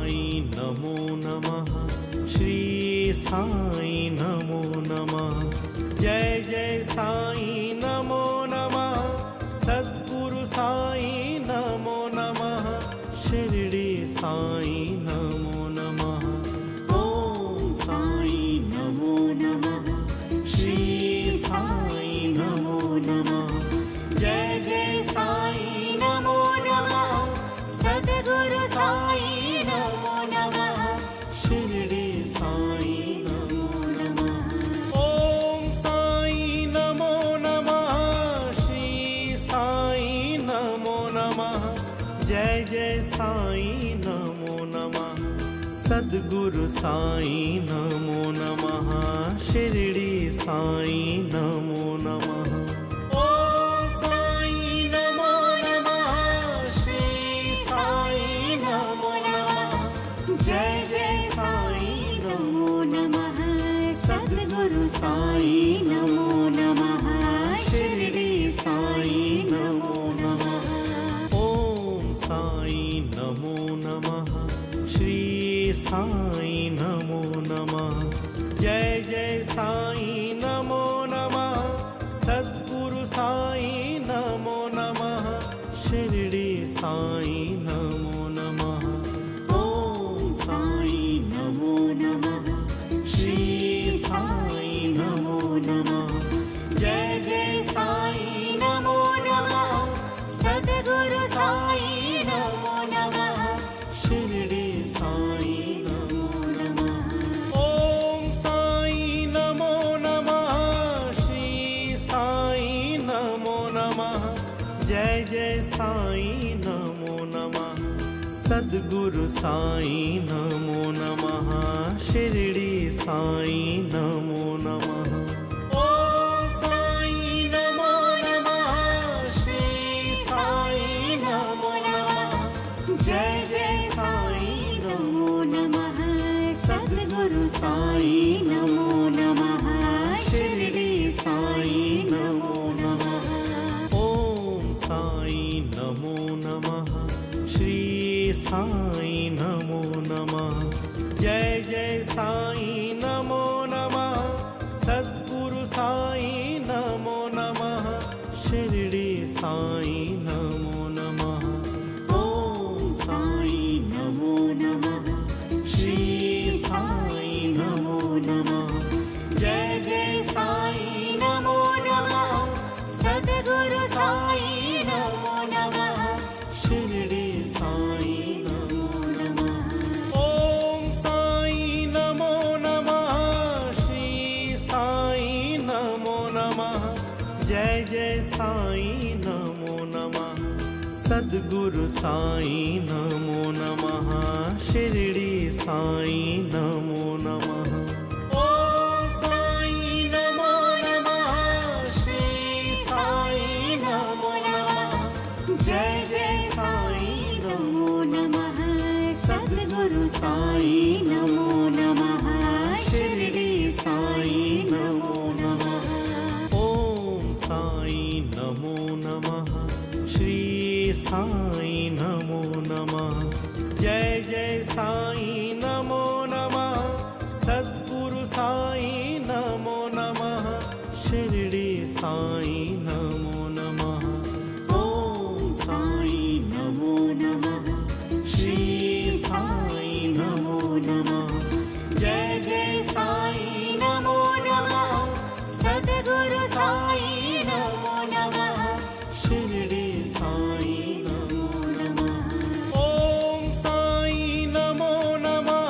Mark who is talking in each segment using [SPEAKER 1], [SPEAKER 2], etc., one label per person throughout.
[SPEAKER 1] साई नमो नमः। श्री साई नमो नमः। जय जय साई नमो नमः। सद्गुरु साई नमो नमः। शिरडी साई नमो नमः। ओम साई नमो नमः। श्री साई नमो नमः। जय जय साई नमो नमः। सद्गुरु साई नमो नमः। शिरडी साई नमो नमः। ओम साई नमो नमः। श्री साई नमो नमः। जय जय साई नमो नमः। सद्गुरु साई नमो नमः। शिरडी साई नमो नमः। ओम साई नमो नमः। श्री साई नमो नमः। जय जय साई नमो नमः। सद्गुरु साई नमो नमः। शिरडी साई नमो नमः। ओम साई नमो नमः। श्री साई नमो नमः। जय जय साई नमो नमः। सद्गुरु साई नमो नमः। शिरडी साई नमो नमः। ओम साई नमो नमः। श्री साई नमो नमः। जय जय साई नमो नमः। सद्गुरु साई नमो नमः। शिरडी साई नमो नमः। ओम साई नमो नमः। श्री साई नमो नमः। जय जय साई नमो नमः। सद्गुरु साई नमो नमः। शिरडी साई नमो नमः। ओम साई नमो नमः। श्री साई नमो नमः। जय जय साई नमो नमः। सद्गुरु साई नमो नमः। शिरडी साई नमो नमः। ओम साई नमो नमः। श्री साई नमो नमः। जय जय साई नमो नमः। सद्गुरु साई नमो नमः। शिरडी साई नमो नमः। ओम साई नमो नमः। श्री साई नमो नमः। जय जय साई नमो नमः। सद्गुरु साई नमो नमः। शिरडी साई नमो नमः। ओम साई नमो नमः। श्री साई नमो नमः। जय जय साई नमो नमः। सद्गुरु साई नमो नमः। शिरडी साई नमो नमः। ओम साई नमो नमः। श्री साई नमो नमः। जय जय साई नमो नमः। सद्गुरु साई नमो नमः। शिरडी साई नमो नमः। ओम साई नमो नमः। श्री साई नमो नमः। जय जय साई नमो नमः। सद्गुरु साई नमो नमः। शिरडी साई नमो नमः। ओम साई नमो नमः। श्री साई नमो नमः। जय जय साई नमो नमः। सद्गुरु साई नमो नमः। शिरडी साई नमो नमः। ओम साई नमो नमः।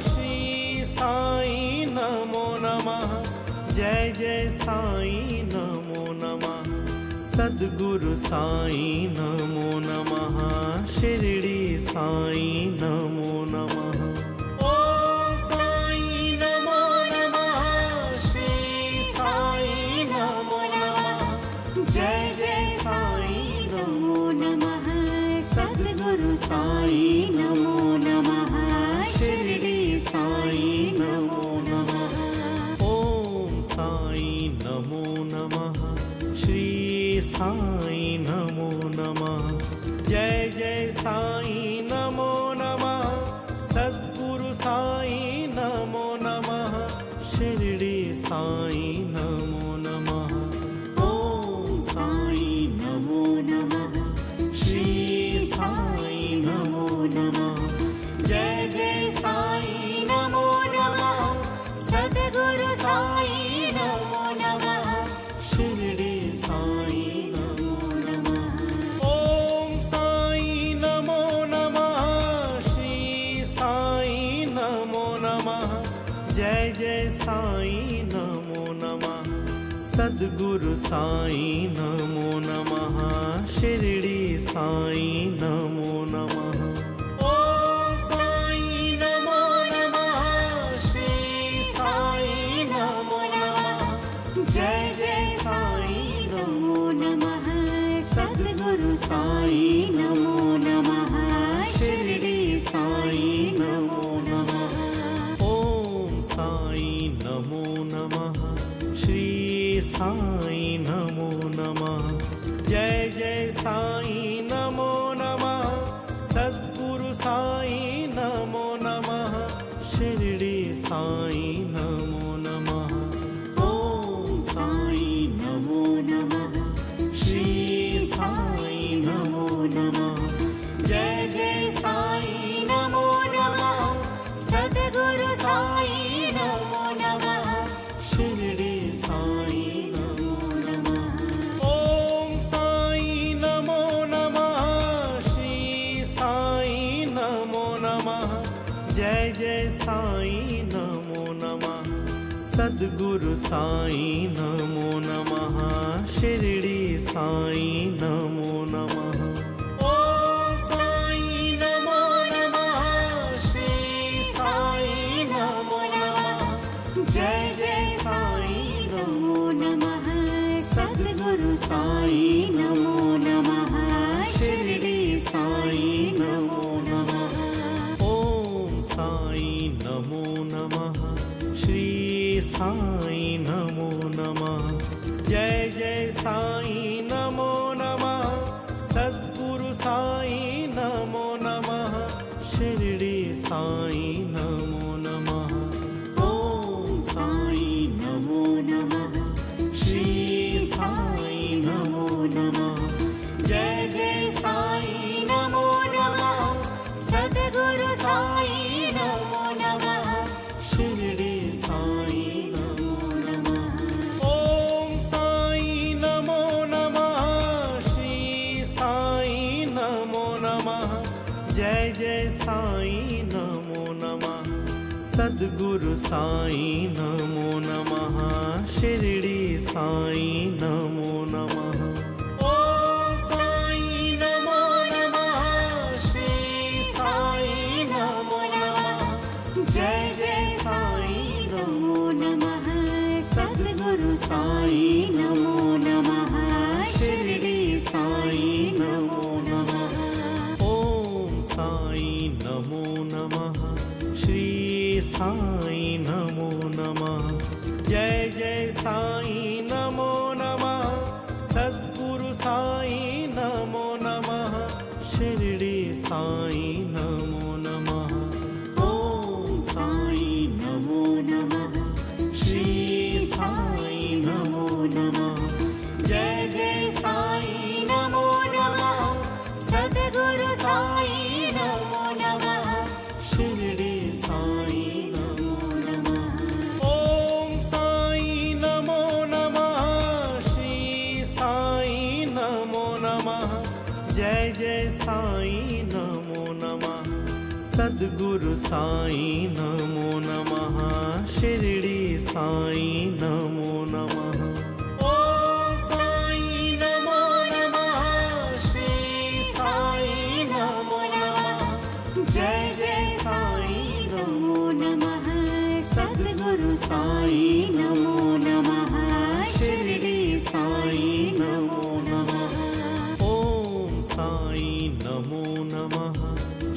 [SPEAKER 1] श्री साई नमो नमः। जय जय साई नमो नमः। सद्गुरु साई नमो नमः। शिरडी साई नमो नमः। ओम साई नमो नमः। श्री साई नमो नमः। जय जय साई नमो नमः। सद्गुरु साई नमो नमः। शिरडी साई नमो नमः। ओम साई नमो नमः। श्री साई नमो नमः। जय जय साई नमो नमः। साई नमो नमः। ॐ साई नमो नमः। श्री साई नमो नमः। जय जय साई नमो नमः। सद्गुरु साई नमो नमः। शिरडी साई नमो नमः। ॐ साई नमो नमः। श्री साई नमो नमः। जय जय साई नमो नमः। सद्गुरु साई नमो नमः। शिरडी साई नमो नमः। ॐ साई नमो नमः। श्री साई नमो नमः। जय जय साई नमो नमः। सद्गुरु साई नमो नमः। शिरडी साई नमो नमः। ॐ साई नमो नमः। श्री साई नमो नमः। जय जय साई नमो नमः। सद्गुरु साई नमो नमः। शिरडी साई नमो नमः। ॐ साई नमो नमः। श्री साई नमो नमः। जय जय साई नमो नमः। सद्गुरु साई नमो नमः। शिरडी साई नमो नमः। ॐ साई नमो नमः। श्री साई नमो नमः। जय जय साई नमो नमः। सद्गुरु साई नमो नमः। शिरडी साई नमो नमः। ॐ साई नमो नमः। श्री साई नमो नमः। जय जय साई नमो नमः। सद्गुरु साई नमो नमः। शिरडी साई नमो नमः। ॐ साई नमो नमः। श्री साई नमो नमः। जय जय साई नमो नमः। सद्गुरु साई नमो नमः। शिरडी साई नमो नमः। ॐ साई नमो नमः। श्री साई नमो नमः। जय जय साई नमो नमः। सद्गुरु साई नमो नमः। शिरडी साई नमो नमः। ॐ साई नमो नमः। श्री साई नमो नमः। जय जय साई नमो नमः। सद्गुरु साई नमो नमः। शिरडी साई नमो नमः। ॐ साई नमो नमः। श्री साई नमो नमः। जय जय साई नमो नमः। सद्गुरु साई नमो नमः। शिरडी साई नमो नमः। ॐ साई नमो नमः। श्री साई नमो नमः। जय जय साई नमो नमः। सद्गुरु साई नमो नमः। शिरडी साई नमो नमः। ॐ साई नमो नमः। श्री साई नमो नमः। जय जय साई नमो नमः। सद्गुरु साई नमो नमः। शिरडी साई नमो नमः। ॐ साई नमो नमः। श्री साई नमो नमः। जय जय साई नमो नमः। सद्गुरु साई नमो नमः। शिरडी साई नमो नमः। ॐ साई नमो नमः। श्री साई नमो नमः। जय जय साई नमो नमः। सद्गुरु साई नमो नमः। शिरडी साई नमो नमः। ॐ साई नमो नमः।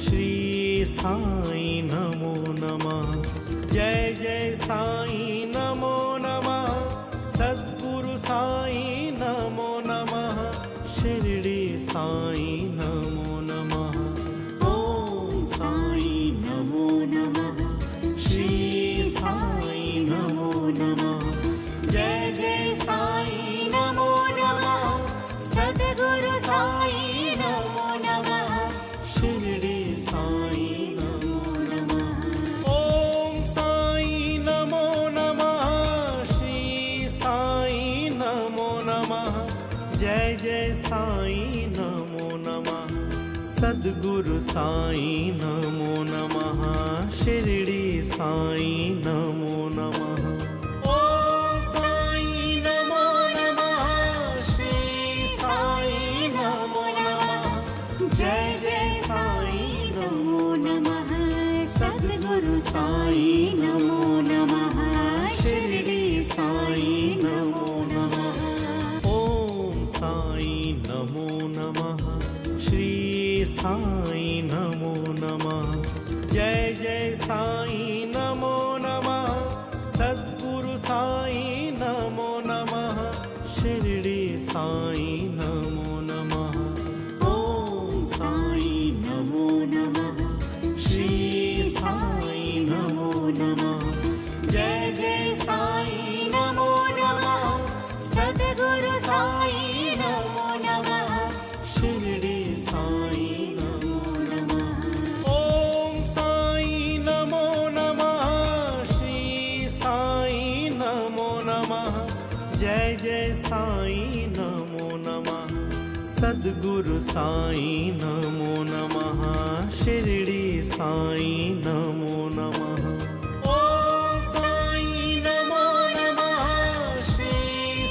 [SPEAKER 1] श्री साई नमो नमः। जय जय साई नमो नमः। सद्गुरु साई नमो नमः। शिरडी साई नमो नमः। ॐ साई नमो नमः। श्री साई नमो नमः। साई नमो नमः शिरडी साई नमो नमः ओम साई नमो नमः श्री साई नमो नमः जय जय साई नमो नमः सद्गुरु साई नमो नमः शिरडी साई नमो नमः ओम साई नमो नमः श्री साई नमो नमः जय जय साई नमो नमः सद्गुरु साई नमो नमः शिरडी साई नमो नमः ओम साई नमो नमः श्री साई नमो नमः जय जय साई नमो नमः सद्गुरु साई नमो नमः शिरडी साई नमो नमः ओम साई नमो नमः श्री साई नमो नमः जय जय साई नमो नमः सद्गुरु साई नमो नमः शिरडी साई नमो नमः ओम साई नमो नमः श्री साई नमो नमः जय जय साई नमो नमः सद्गुरु साई नमो नमः शिरडी साई नमो नमः ओम साई नमो नमः श्री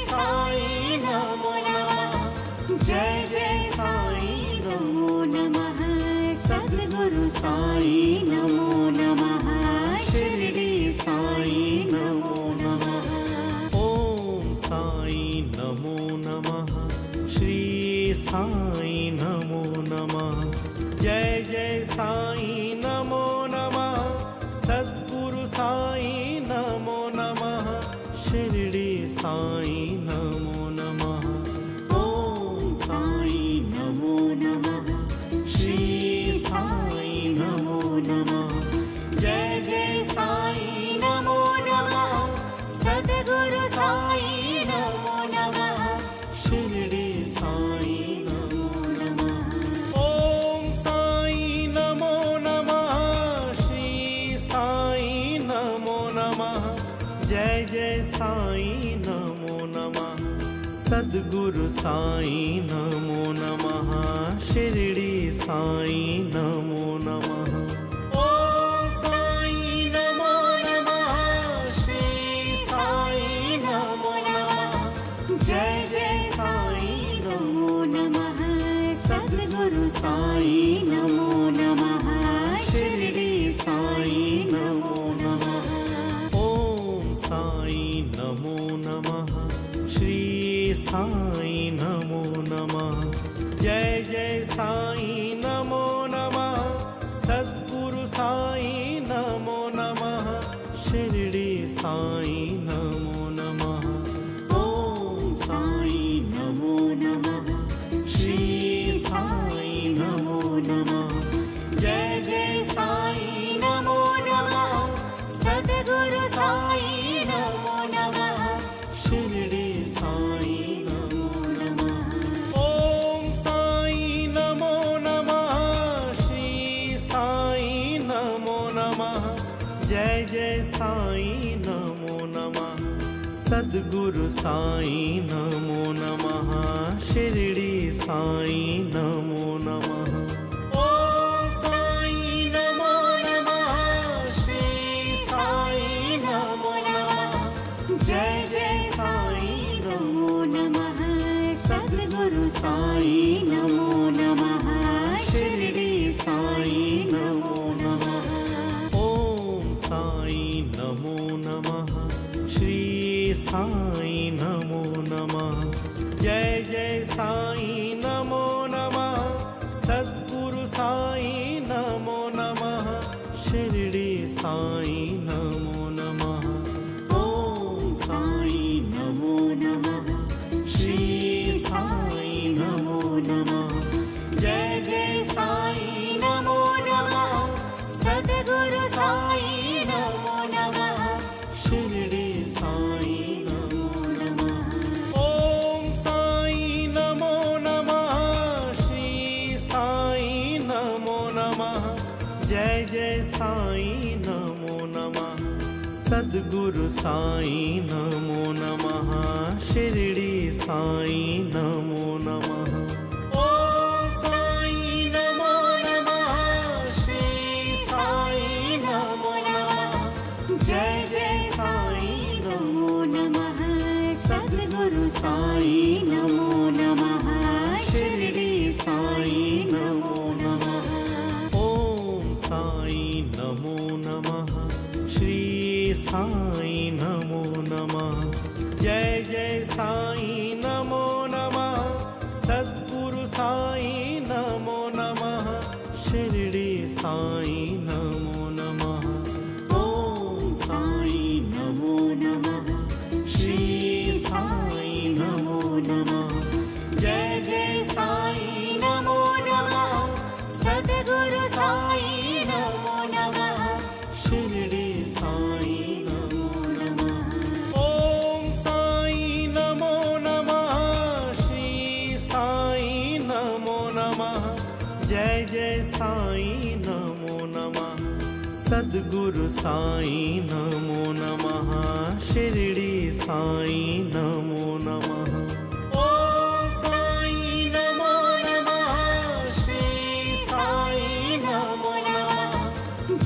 [SPEAKER 1] साई नमो नमः जय जय साई नमो नमः सद्गुरु साई नमो नमः शिरडी साई नमो नमः ओम साई नमो नमः श्री साई नमो नमः जय जय साई नमो नमः सद्गुरु साई नमो नमः शिरडी साई नमो नमः ओम साई नमो नमः श्री साई नमो नमः जय जय साई नमो नमः सद्गुरु साई नमो नमः शिरडी साई नमो नमः ओम साई नमो नमः श्री साई नमो नमः जय जय साई नमो नमः सद्गुरु साई नमो नमः शिरडी साई नमो नमः ओम साई नमो नमः श्री साई नमो नमः जय जय साई नमो नमः सद्गुरु साई नमो नमः शिरडी साई नमो नमः ओम साई नमो नमः श्री साई नमो नमः जय जय साई नमो नमः सद्गुरु साई नमो नमः शिरडी साई नमो नमः ओम साई नमो नमः श्री साई नमो नमः जय जय साई नमो नमः सद्गुरु साई नमो नमः शिरडी साई नमो नमः ओम साई नमो नमः श्री साई नमो नमः जय जय साई नमो नमः सद्गुरु साई नमो नमः शिरडी साई नमो नमः ओम साई नमो नमः श्री साई नमो नमः जय जय साई नमो नमः सद्गुरु साई नमो नमः शिरडी साई नमो नमः ओम साई नमो नमः श्री साई नमो नमः जय जय साई नमो नमः सद्गुरु साई नमो नमः शिरडी साई नमो नमः ओम साई नमो नमः श्री साई नमो नमः जय जय साई नमो नमः सद्गुरु साई नमो नमः शिरडी साई नमो नमः ओम साई नमो नमः साई नमो नमः। सद्गुरु साई नमो नमः। शिरडी साई नमो नमः। ओम साई नमो नमः। श्री साई नमो नमः। जय जय साई नमो नमः। सद्गुरु साई नमो नमः। शिरडी साई नमो नमः। ओम साई नमो नमः। श्री साई नमो नमः। जय जय साई नमो नमः। सद्गुरु साई नमो नमः। शिरडी साई नमो नमः। ओम साई नमो नमः। श्री साई नमो नमः। जय जय साई नमो नमः। सद्गुरु साई नमो नमः। शिरडी साई नमो नमः। ओम साई नमो नमः। श्री साई नमो नमः। जय जय साई नमो नमः। सद्गुरु साई नमो नमः। शिरडी साई नमो नमः। ओम साई नमो नमः। श्री साई नमो नमः।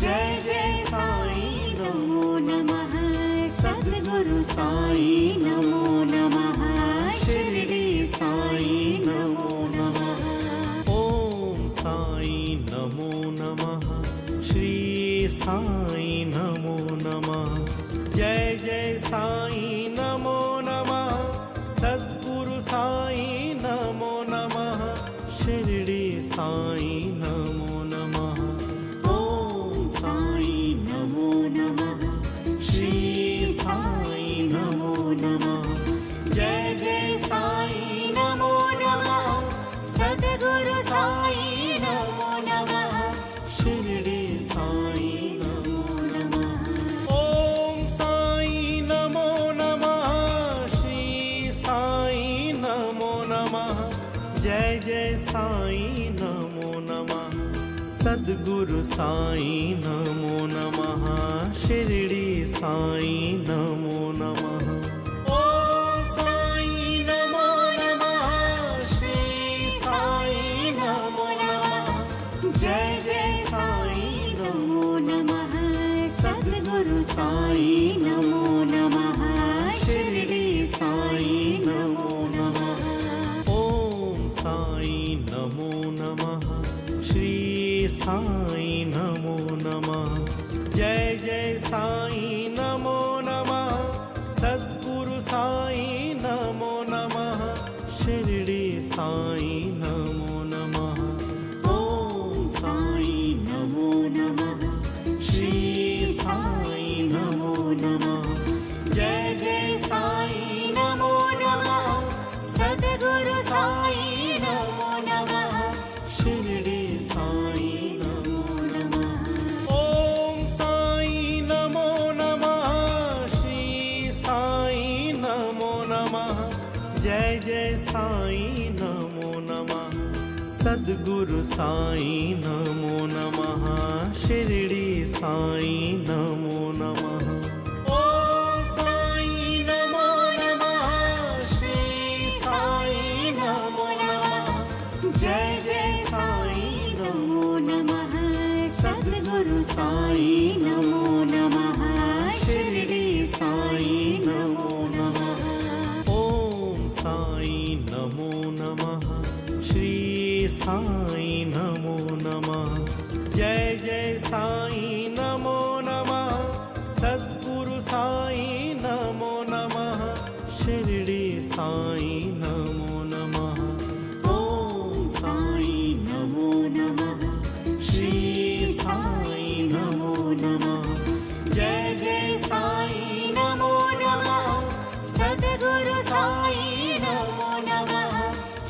[SPEAKER 1] जय जय साई नमो नमः। सद्गुरु साई नमो नमः। शिरडी साई नमो नमः। ओम साई नमो नमः। श्री साई नमो नमः। जय जय साई नमो नमः। सद्गुरु साई नमो नमः। शिरडी साई नमो नमः। ओम साई नमो नमः। श्री साई नमो नमः। जय जय साई नमो नमः। सद्गुरु साई नमो नमः। शिरडी साई नमो नमः। ओम साई नमो नमः। श्री साई नमो नमः। जय जय साई नमो नमः। सद्गुरु साई नमो नमः। शिरडी साई नमो नमः। ओम साई नमो नमः। श्री साई नमो नमः। जय जय साई नमो नमः। सद्गुरु साई नमो नमः। शिरडी साई नमो नमः। ओम साई नमो नमः। श्री साई नमो नमः। जय जय साई नमो नमः। सद्गुरु साई नमो नमः। शिरडी साई नमो नमः। ओम साई नमो नमः। श्री साई नमो नमः। जय जय साई नमो नमः। सद्गुरु साई नमो नमः। शिरडी साई नमो नमः। ओम साई नमो नमः। श्री साई नमो नमः। जय जय साई नमो नमः। सद्गुरु साई नमो नमः। शिरडी साई नमो नमः। ओम साई नमो नमः। श्री साई नमो नमः। जय जय साई नमो नमः। सद्गुरु साई नमो नमः। शिरडी साई नमो नमः। ओम साई नमो नमः। श्री साई नमो नमः। जय जय साई नमो नमः। सद्गुरु साई नमो नमः। शिरडी साई नमो नमः। ओम साई नमो नमः। श्री साई नमो नमः। जय जय साई नमो नमः। सद्गुरु साई नमो नमः।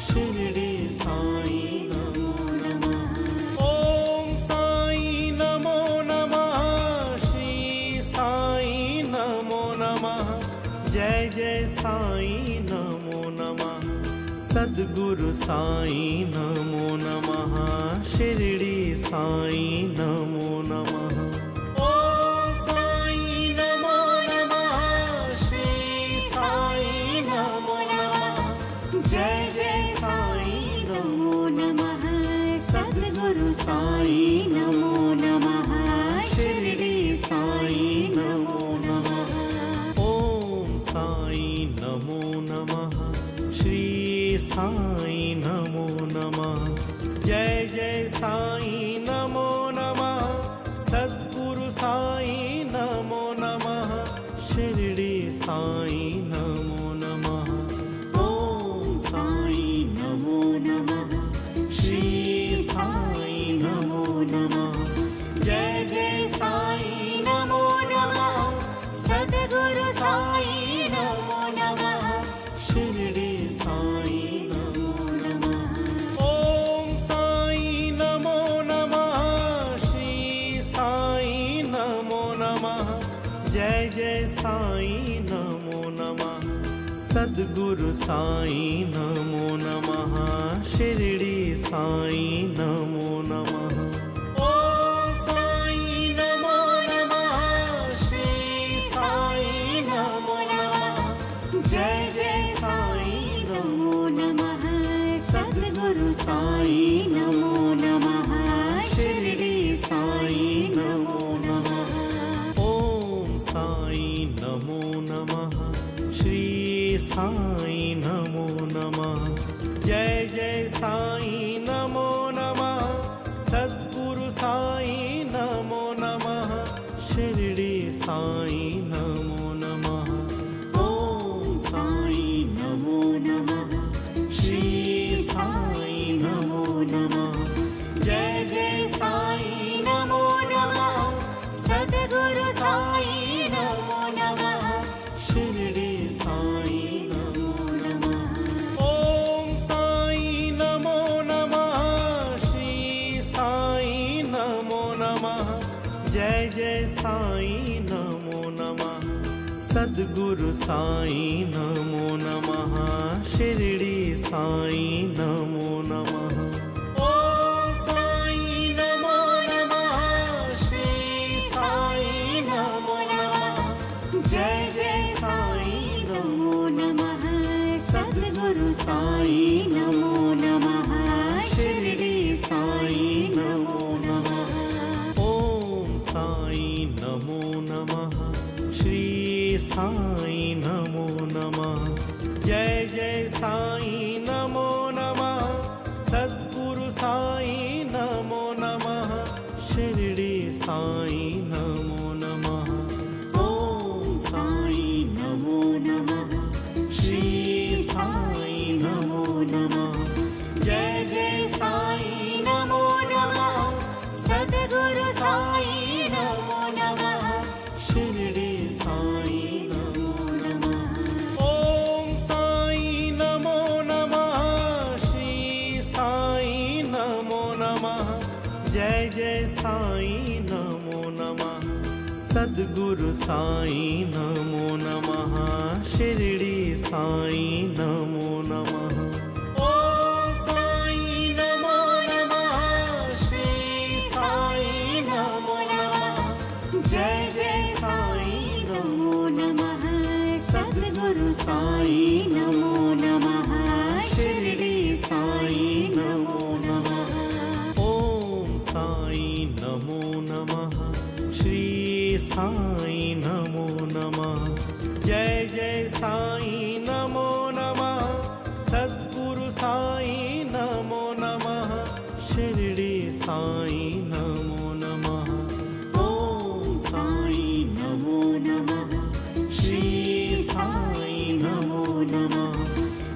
[SPEAKER 1] शिरडी साई नमो नमः। ओम साई नमो नमः। श्री साई नमो नमः। जय जय साई नमो नमः। सद्गुरु साई नमो नमः। शिरडी साई नमो नमः।
[SPEAKER 2] सद्गुरु साई नमो नमः शिरडी साई नमो नमः
[SPEAKER 1] ओम साई नमो नमः श्री साई नमो नमः जय जय साई नमो नमः सद्गुरु साई नमो नमः शिरडी साई नमो नमः ओम साई नमो नमः श्री साई नमो नमः जय जय साई नमो नमः सद्गुरु साई नमो नमः शिरडी साई नमो नमः ओम साई नमो नमः श्री साई नमो नमः जय जय साई नमो नमः सद्गुरु साई नमो नमः शिरडी साई नमो नमः ओम साई नमो नमः श्री साई नमो नमः जय जय साई
[SPEAKER 2] नमो नमः सद्गुरु साई नमो नमः शिरडी साई नमो नमः
[SPEAKER 1] ओम साई नमो नमः श्री साई नमो नमः जय जय साई नमो नमः सद्गुरु साई नमो नमः शिरडी साई नमो नमः ओम साई नमो नमः श्री साई नमो नमः जय जय साई
[SPEAKER 2] नमो नमः सद्गुरु साई नमो नमः
[SPEAKER 1] शिरडी साई
[SPEAKER 2] नमो नमः
[SPEAKER 1] ओम साई नमो नमः श्री साई नमो नमः जय जय साई नमो नमः सद्गुरु साई नमो नमः शिरडी साई नमो नमः ओम साई नमो नमः श्री साई नमो नमः जय जय साई
[SPEAKER 2] नमो नमः सद्गुरु साई नमो नमः शिरडी साई नमो नमः
[SPEAKER 1] ओम साई नमो नमः श्री साई नमो नमः जय जय साई नमो नमः सद्गुरु साई नमो नमः शिरडी साई नमो नमः ओम साई नमो नमः श्री साई नमो नमः जय जय साई
[SPEAKER 2] नमो नमः सद्गुरु साई नमो नमः
[SPEAKER 1] शिरडी साई
[SPEAKER 2] नमो नमः
[SPEAKER 1] ओम साई नमो नमः श्री साई नमो नमः जय जय साई नमो नमः सद्गुरु साई नमो नमः शिरडी साई नमो नमः ओम साई नमो नमः श्री साई नमो नमः जय जय साई
[SPEAKER 2] नमो नमः सद्गुरु साई नमो नमः शिरडी साई नमो नमः
[SPEAKER 1] ओम साई नमो नमः श्री साई नमो नमः जय जय साई नमो नमः सद्गुरु साई नमो नमः शिरडी साई नमो नमः ओम साई नमो नमः श्री साई नमो नमः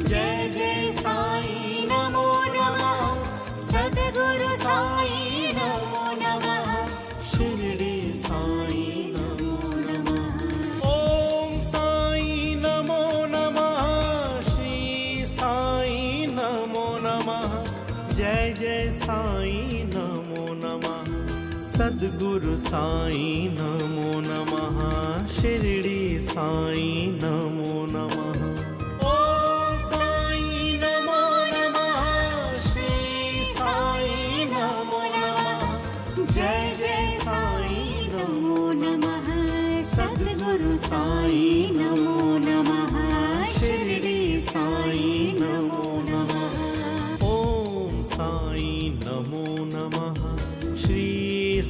[SPEAKER 1] जय जय साई
[SPEAKER 2] नमो नमः सद्गुरु साई नमो नमः
[SPEAKER 1] शिरडी साई
[SPEAKER 2] नमो नमः
[SPEAKER 1] ओम साई नमो नमः श्री साई नमो नमः जय जय साई नमो नमः सद्गुरु साई नमो नमः शिरडी साई नमो नमः ओम साई नमो नमः श्री साई नमो नमः जय जय साई
[SPEAKER 2] नमो नमः सद्गुरु साई नमो नमः शिरडी साई नमो नमः
[SPEAKER 1] ओम साई नमो नमः श्री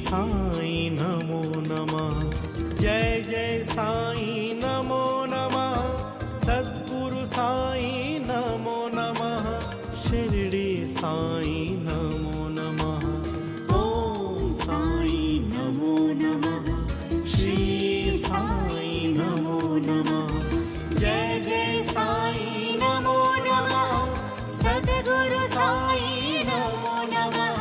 [SPEAKER 1] साई नमो नमः जय जय साई नमो नमः सद्गुरु साई नमो नमः शिरडी साई नमो नमः ओम साई नमो नमः श्री साई नमो नमः जय जय साई नमो नमः सद्गुरु साई नमो नमः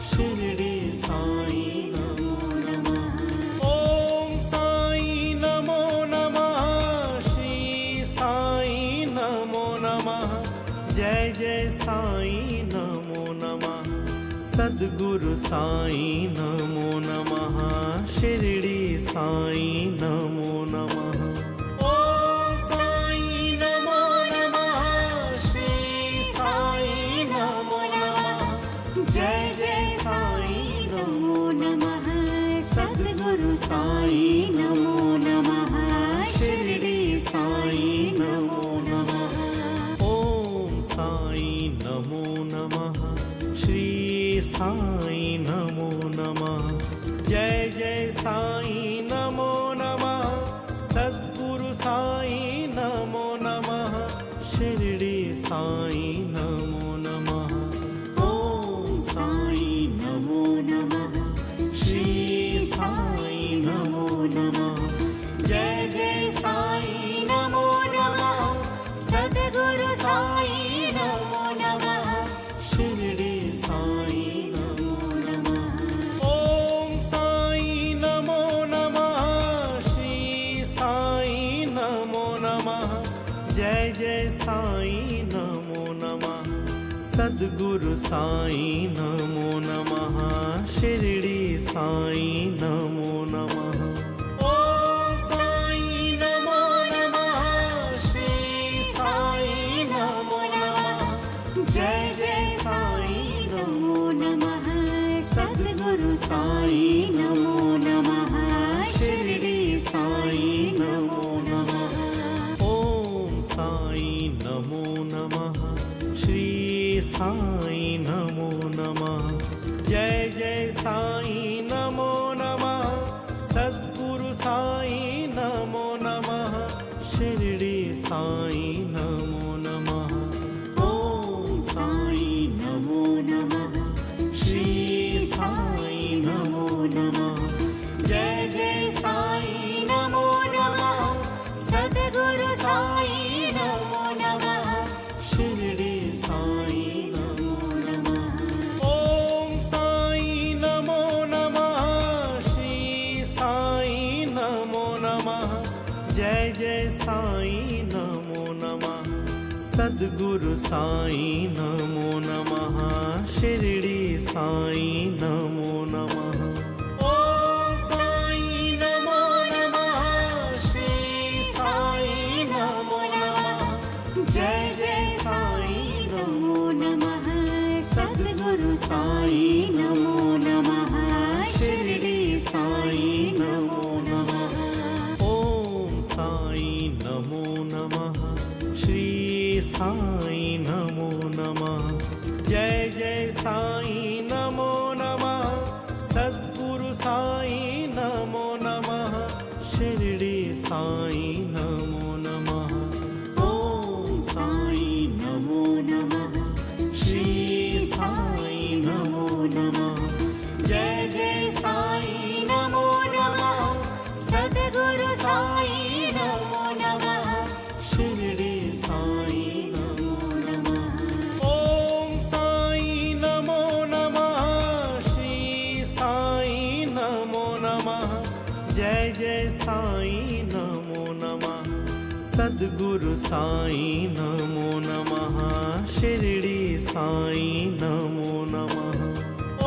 [SPEAKER 1] शिरडी साई नमो नमः ओम साई नमो नमः श्री साई नमो नमः जय जय साई नमो नमः सद्गुरु साई नमो नमः शिरडी साई नमो नमः ओम साई नमो नमः श्री साई नमो नमः जय जय साई नमो नमः सद्गुरु साई नमो नमः शिरडी साई नमो नमः ओम साई नमो नमः श्री साई नमो नमः जय जय साई नमो नमः सद्गुरु साई नमो नमः शिरडी साई नमो नमः ओम साई नमो नमः श्री साई नमो नमः जय जय साई नमो नमः सद्गुरु साई नमो नमः शिरडी साई नमो नमः ओम साई नमो नमः श्री साई नमो नमः जय जय साई नमो नमः सद्गुरु साई नमो नमः शिरडी साई नमो नमः ओम साई नमो नमः श्री साई नमो नमः जय जय साई नमो नमः सद्गुरु साई नमो नमः शिरडी साई नमो नमः ओम साई नमो नमः श्री साई नमो नमः जय जय साई नमो नमः सद्गुरु साई नमो नमः शिरडी साई नमो नमः ओम साई नमो नमः श्री साई नमो नमः जय जय साई नमो नमः सद्गुरु साई नमो नमः शिरडी साई नमो नमः ओम साई नमो नमः श्री साई नमो नमः जय जय साई नमो नमः सद्गुरु साई नमो नमः शिरडी साई नमो नमः ओम साई नमो नमः श्री साई नमो नमः जय जय साई नमो नमः सद्गुरु साई नमो नमः शिरडी साई नमो नमः ओम साई नमो नमः श्री साई नमो नमः जय जय साई नमो नमः सद्गुरु साई नमो नमः शिरडी साई नमो नमः ओम साई नमो नमः श्री साई नमो नमः जय जय साई नमो नमः सद्गुरु साई नमो नमः शिरडी साई नमो नमः ओम साई नमो नमः श्री साई नमो नमः जय जय साई नमो नमः सद्गुरु साई नमो नमः शिरडी साई नमो नमः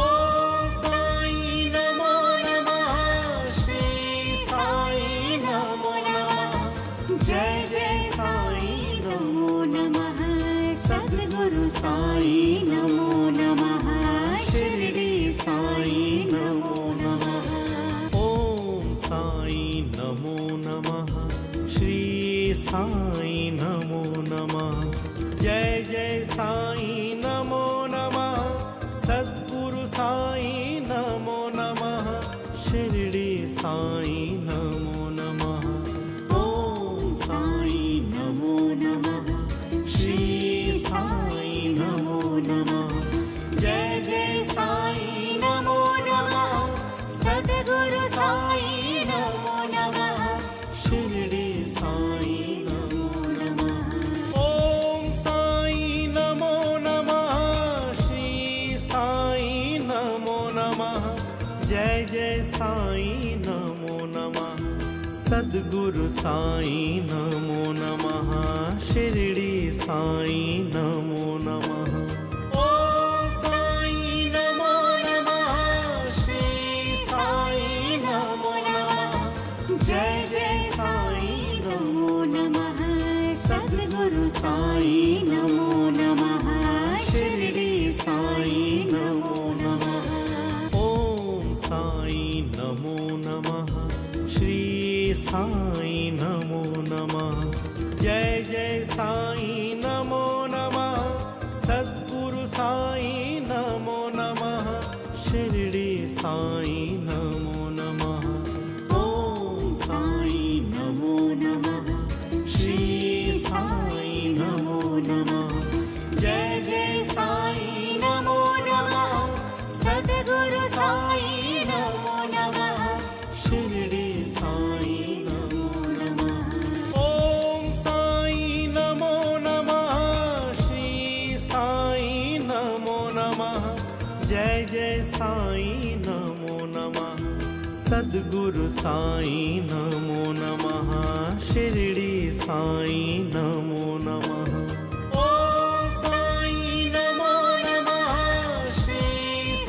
[SPEAKER 1] ओम साई नमो नमः श्री साई नमो नमः जय जय साई नमो नमः सद्गुरु साई नमो नमः शिरडी साई नमो नमः ओम साई नमो नमः श्री साई नमो नमः जय जय साई नमो नमः सद्गुरु जय जय साई नमो नमः
[SPEAKER 2] सद्गुरु साई नमो नमः
[SPEAKER 1] शिरडी साई
[SPEAKER 2] नमो नमः
[SPEAKER 1] ओम साई नमो नमः श्री साई नमो नमः जय जय साई नमो नमः सद्गुरु साई नमो नमः शिरडी साई नमो नमः ओम साई नमो नमः श्री साई नमो नमः जय जय साई
[SPEAKER 2] नमो नमः सद्गुरु साई नमो नमः शिरडी साई नमो नमः
[SPEAKER 1] ओम साई नमो नमः श्री साई नमो नमः जय जय साई नमो नमः सद्गुरु साई नमो नमः शिरडी साई नमो नमः ओम साई नमो नमः श्री साई नमो नमः
[SPEAKER 2] जय जय साई नमो नमः सद्गुरु साई नमो नमः
[SPEAKER 1] शिरडी साई
[SPEAKER 2] नमो नमः
[SPEAKER 1] ओम साई नमो नमः श्री साई नमो नमः जय जय साई नमो नमः सद्गुरु साई नमो नमः शिरडी साई नमो नमः ओम साई नमो नमः श्री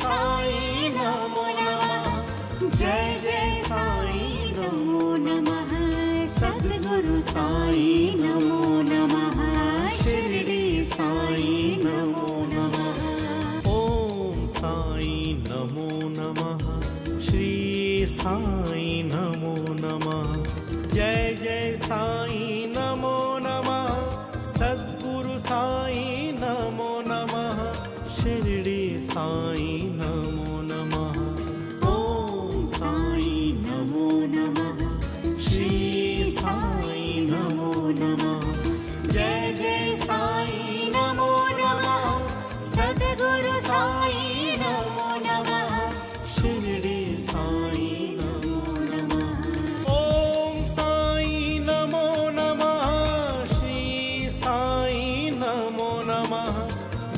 [SPEAKER 1] साई नमो नमः जय जय साई
[SPEAKER 2] नमो नमः सद्गुरु साई नमो नमः शिरडी साई नमो नमः
[SPEAKER 1] ओम साई नमो नमः श्री साई नमो नमः जय जय साई नमो नमः सद्गुरु साई नमो नमः शिरडी साई नमो नमः ओम साई नमो नमः श्री साई नमो नमः
[SPEAKER 2] जय जय साई नमो नमः सद्गुरु साई नमो नमः
[SPEAKER 1] शिरडी साई
[SPEAKER 2] नमो नमः
[SPEAKER 1] ओम साई नमो नमः श्री साई नमो नमः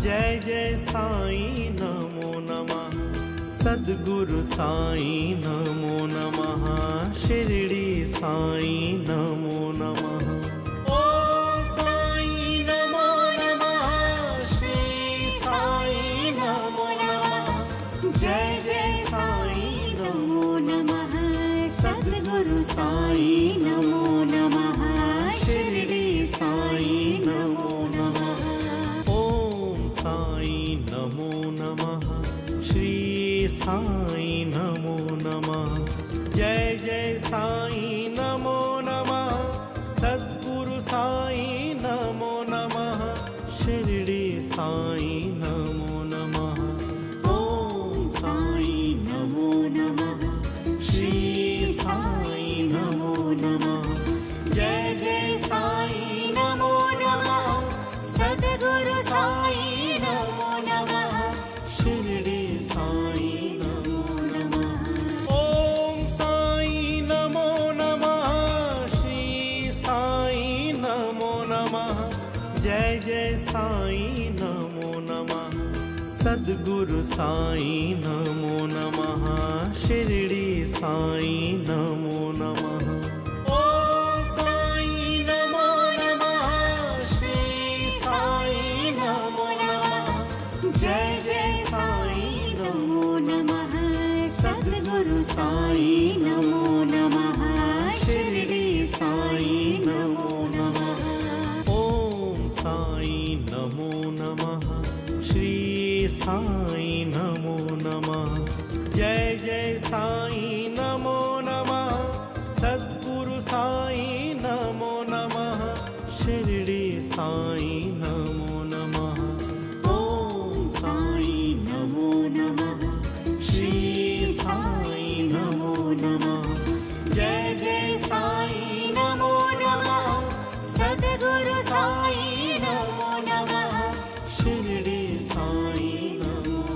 [SPEAKER 1] जय जय साई नमो नमः सद्गुरु साई नमो नमः शिरडी साई नमो नमः ओम साई नमो नमः श्री साई नमो नमः जय जय साई
[SPEAKER 2] नमो नमः सद्गुरु साई नमो नमः शिरडी साई नमो नमः
[SPEAKER 1] ओम साई नमो नमः श्री साई नमो नमः जय जय साई नमो नमः सद्गुरु साई नमो नमः शिरडी साई नमो नमः ओम साई नमो नमः श्री साई नमो नमः
[SPEAKER 2] जय जय साई नमो नमः सद्गुरु साई नमो नमः
[SPEAKER 1] शिरडी साई
[SPEAKER 2] नमो नमः
[SPEAKER 1] ओम साई नमो नमः श्री साई नमो नमः जय जय साई नमो नमः सद्गुरु साई नमो नमः शिरडी साई नमो नमः ओम साई नमो नमः श्री साई नमो नमः जय जय साई
[SPEAKER 2] नमो नमः सद्गुरु साई नमो नमः शिरडी साई नमो नमः
[SPEAKER 1] ओम साई नमो नमः श्री साई नमो नमः जय जय साई नमो नमः सद्गुरु साई नमो नमः शिरडी साई नमो नमः ओम साई नमो नमः श्री साई नमो नमः
[SPEAKER 2] जय जय साई नमो नमः सद्गुरु साई नमो नमः
[SPEAKER 1] शिरडी साई नमो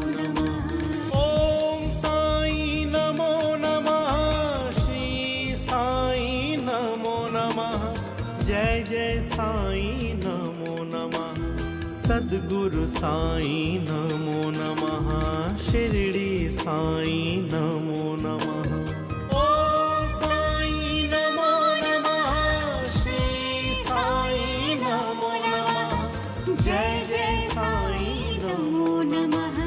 [SPEAKER 3] सद्गुरु साईं नमो नमः शिरडी साईं नमो नमः
[SPEAKER 2] ॐ साई नमो नमः श्री साई नमो नमः जय जय साई नमो नमः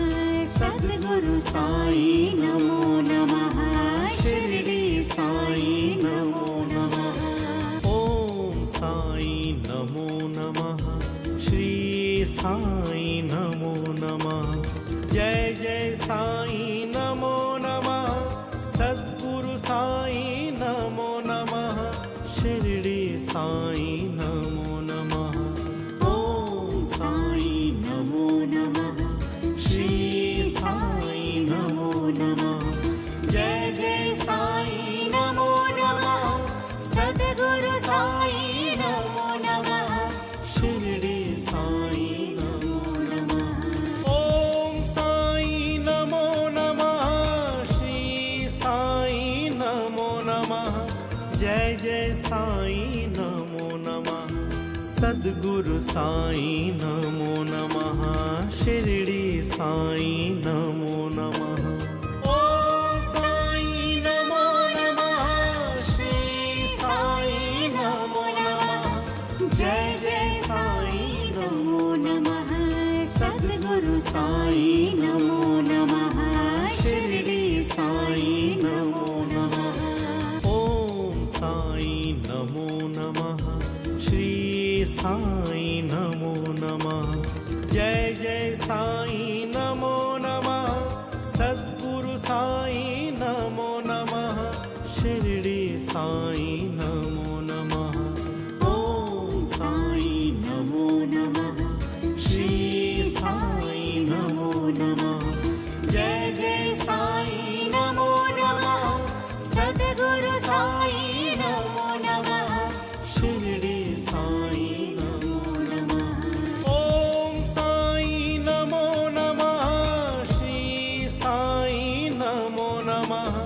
[SPEAKER 2] सद्गुरु साई नमो नमः शिरडी साई नमो नमः
[SPEAKER 3] ॐ साईं नमो नमः श्री साईं नमो नमः जय जय साईं नमो नमः सद्गुरु साईं नमो नमः शिरडी साईं नमो नमः
[SPEAKER 2] ॐ साई नमो नमः श्री साई नमो नमः जय जय साई नमो नमः सद्गुरु साई नमो नमः शिरडी साई नमो नमः
[SPEAKER 3] ॐ साईं नमो नमः श्री साईं नमो नमः जय जय साईं नमो नमः सद्गुरु साईं नमो नमः शिरडी साईं नमो नमः
[SPEAKER 2] ॐ साई नमो नमः श्री साई नमो नमः जय जय साई नमो नमः सद्गुरु साई नमो नमः शिरडी साई नमो नमः
[SPEAKER 3] ॐ साईं नमो नमः श्री साईं नमो नमः जय जय साईं नमो नमः सद्गुरु साईं नमो नमः शिरडी साईं नमो नमः
[SPEAKER 2] ॐ साई नमो नमः श्री साई नमो नमः जय जय साई नमो नमः सद्गुरु साई नमो नमः शिरडी साई नमो नमः
[SPEAKER 3] ॐ साईं नमो नमः श्री साईं नमो नमः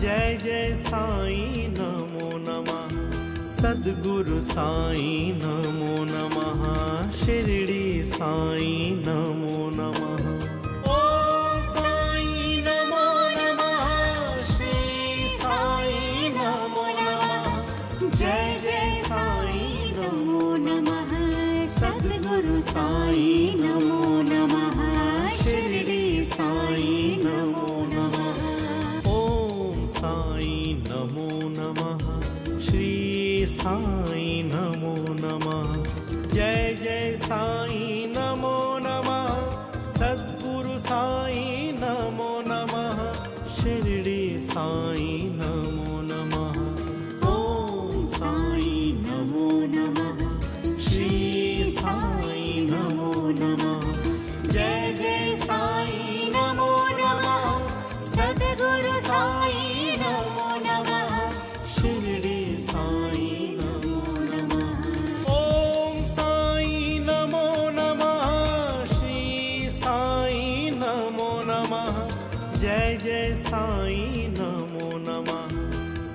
[SPEAKER 3] जय जय साईं नमो नमः सद्गुरु साईं नमो नमः शिरडी साईं नमो नमः
[SPEAKER 2] ॐ साई नमो नमः श्री साई नमो नमः जय जय साई नमो नमः सद्गुरु साई नमो नमः शिरडी साई नमो नमः
[SPEAKER 3] ॐ साईं नमो नमः श्री साईं नमो नमः जय जय साईं नमो नमः सद्गुरु साईं नमो नमः शिरडी साईं नमो नमः
[SPEAKER 2] ॐ साई नमो नमः श्री साई नमो नमः जय जय साई नमो नमः सद्गुरु साई नमो नमः शिरडी साई नमो नमः
[SPEAKER 3] ॐ साईं नमो नमः श्री साईं नमो नमः जय जय साईं नमो नमः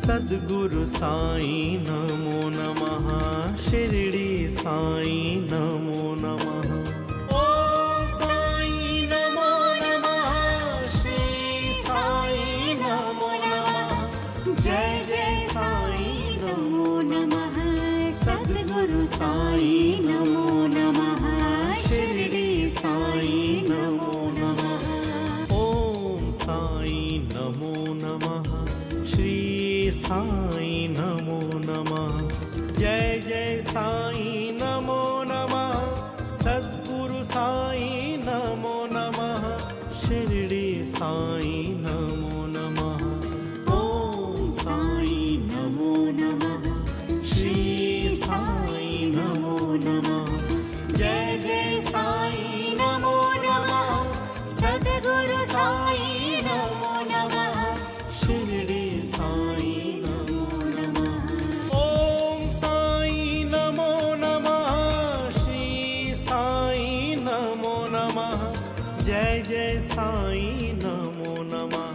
[SPEAKER 3] सद्गुरु साईं नमो नमः शिरडी साईं नमो नमः
[SPEAKER 2] ॐ साई नमो नमः श्री साई नमो नमः जय जय साई नमो नमः सद्गुरु साई नमो नमः शिरडी साई नमो नमः
[SPEAKER 3] ॐ साईं नमो नमः श्री साईं नमो नमः जय जय साईं नमो नमः सद्गुरु साईं नमो नमः शिरडी साईं नमो नमः
[SPEAKER 2] ॐ साई नमो नमः श्री साई नमो नमः जय जय साई नमो नमः सद्गुरु साई नमो नमः शिरडी साई नमो नमः
[SPEAKER 3] ॐ साईं नमो नमः श्री साईं नमो नमः जय जय साईं नमो नमः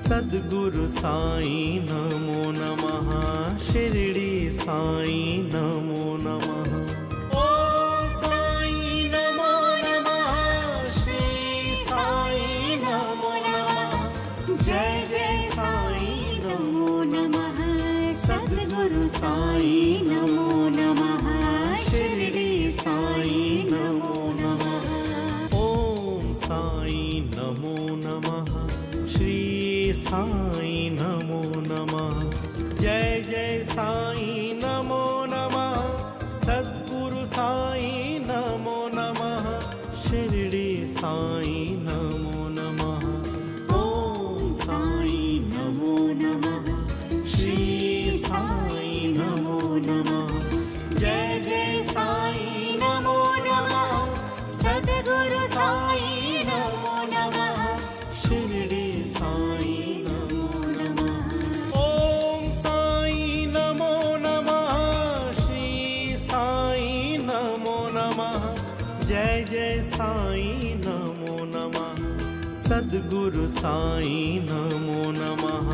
[SPEAKER 3] सद्गुरु साईं नमो नमः शिरडी साईं नमो नमः
[SPEAKER 2] ॐ साई नमो सद्गुरु साई नमो नमः शिरडी साई नमो नमः
[SPEAKER 3] ओम साई नमो नमः श्री साई नमो नमः जय जय साई नमो नमः सद्गुरु साई नमो नमः शिरडी साई नमो नमः
[SPEAKER 2] ओम साई नमो नमः श्री साई नमो नमः
[SPEAKER 1] जय जय साई नमो नमः सद्गुरु साई नमो नमः
[SPEAKER 2] शिरडी साई नमो नमः
[SPEAKER 3] ओम साई नमो नमः श्री साई नमो नमः जय जय साई नमो नमः सद्गुरु साई नमो नमः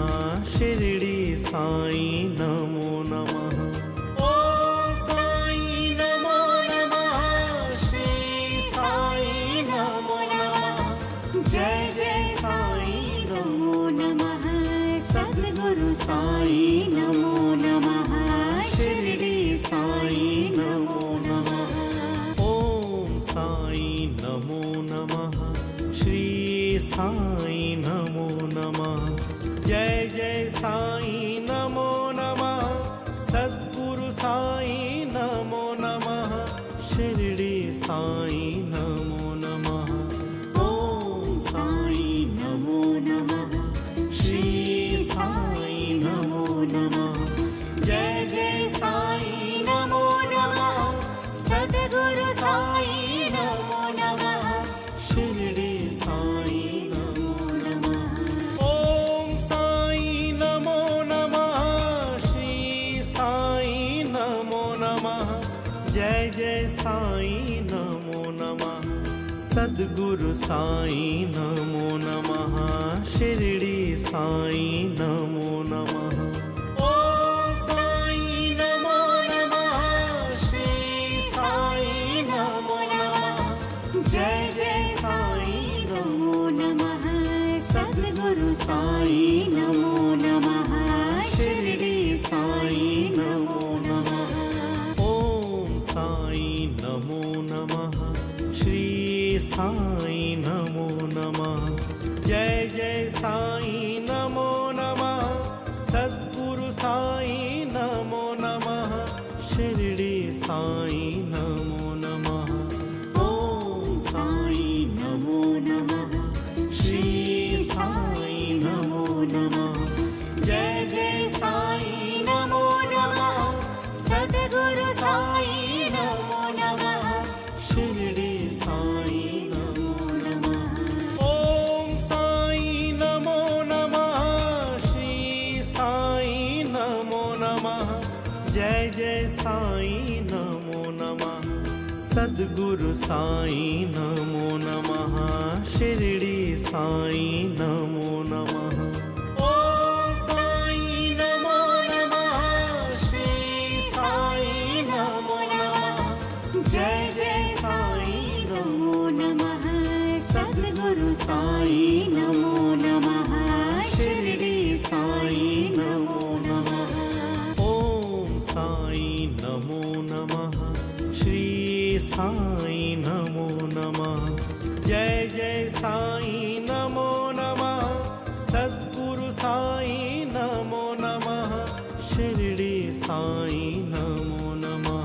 [SPEAKER 3] शिरडी साई नमो नमः
[SPEAKER 2] ओम साई नमो नमः श्री साई नमो नमः जय जय साई नमो नमः सद्गुरु साई नमो नमः शिरडी साई नमो नमः
[SPEAKER 3] ओम साई नमो नमः श्री साई नमो नमः जय जय साई नमो नमः सद्गुरु साई नमो नमः शिरडी साई नमो नमः
[SPEAKER 2] ओम साई नमो नमः श्री साई नमो नमः
[SPEAKER 1] जय जय साई नमो नमः सद्गुरु साई नमो नमः
[SPEAKER 2] शिरडी साई नमो नमः
[SPEAKER 3] ओम साई नमो नमः श्री साई नमो नमः जय जय साई नमो नमः सद्गुरु साई नमो नमः शिरडी साई नमो नमः
[SPEAKER 2] ओम साई नमो नमः श्री साई नमो नमः जय जय साई नमो नमः सद्गुरु साई नमो नमः शिरडी साई नमो नमः
[SPEAKER 3] ओम साई नमो नमः श्री साई नमो नमः जय जय साई नमो नमः सद्गुरु साई नमो नमः शिरडी साई नमो नमः
[SPEAKER 2] ओम साई नमो नमः श्री साई नमो नमः
[SPEAKER 1] जय जय साई नमो नमः सद्गुरु साई नमो नमः
[SPEAKER 2] शिरडी साई नमो नमः
[SPEAKER 3] ओम साई नमो नमः श्री साई नमो नमः जय जय साई नमो नमः सद्गुरु साई नमो नमः शिरडी साई नमो नमः
[SPEAKER 2] ओम साई नमो नमः श्री साई नमो नमः जय जय साई नमो नमः सद्गुरु साई नमो नमः शिरडी साई नमो नमः
[SPEAKER 3] ओम साई नमो नमः श्री साई नमो नमः जय जय साई नमो नमः सद्गुरु साई नमो नमः शिरडी साई नमो नमः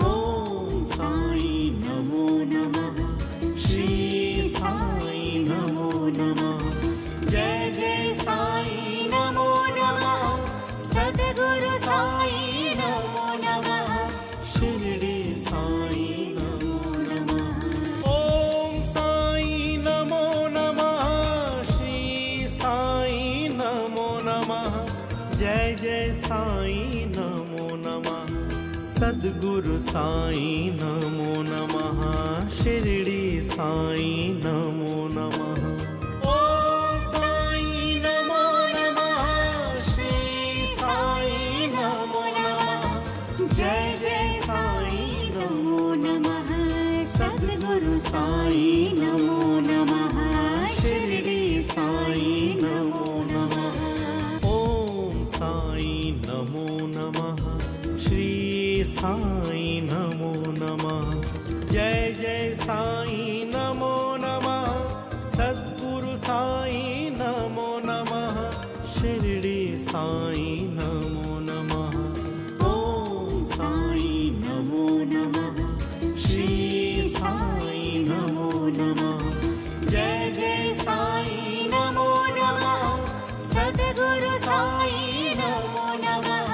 [SPEAKER 2] ओम साई नमो नमः श्री साई नमो नमः
[SPEAKER 1] जय जय साई नमो नमः सद्गुरु साई नमो नमः
[SPEAKER 2] शिरडी साई नमो नमः
[SPEAKER 3] ओम साई नमो नमः श्री साई नमो नमः जय जय साई नमो नमः सद्गुरु साई नमो नमः शिरडी साई नमो नमः
[SPEAKER 2] ओम साई नमो नमः श्री साई नमो नमः जय जय साई नमो नमः सद्गुरु साई नमो नमः शिरडी साई नमो नमः
[SPEAKER 3] ओम साई नमो साई नमो नमः। जय जय साई नमो नमः। सद्गुरु साई नमो नमः। शिरडी साई नमो नमः। ओम साई नमो नमः। श्री साई नमो नमः।
[SPEAKER 1] जय जय साई नमो नमः। सद्गुरु साई नमो नमः।